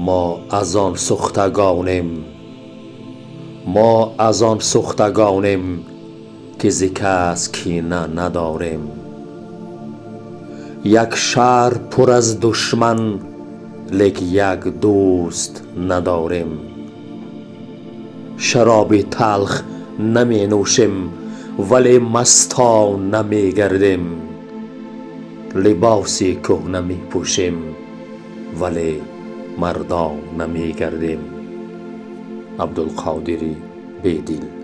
ما از آن سختگانیم که ز کس کینه نداریم. یک شهر پر از دشمن لیک یک دوست نداریم. شراب تلخ نمی نوشیم ولی مستانه می گردیم. لباس کهنه می پوشیم ولی مردانه می گردیم. عبدالقادر بیدل.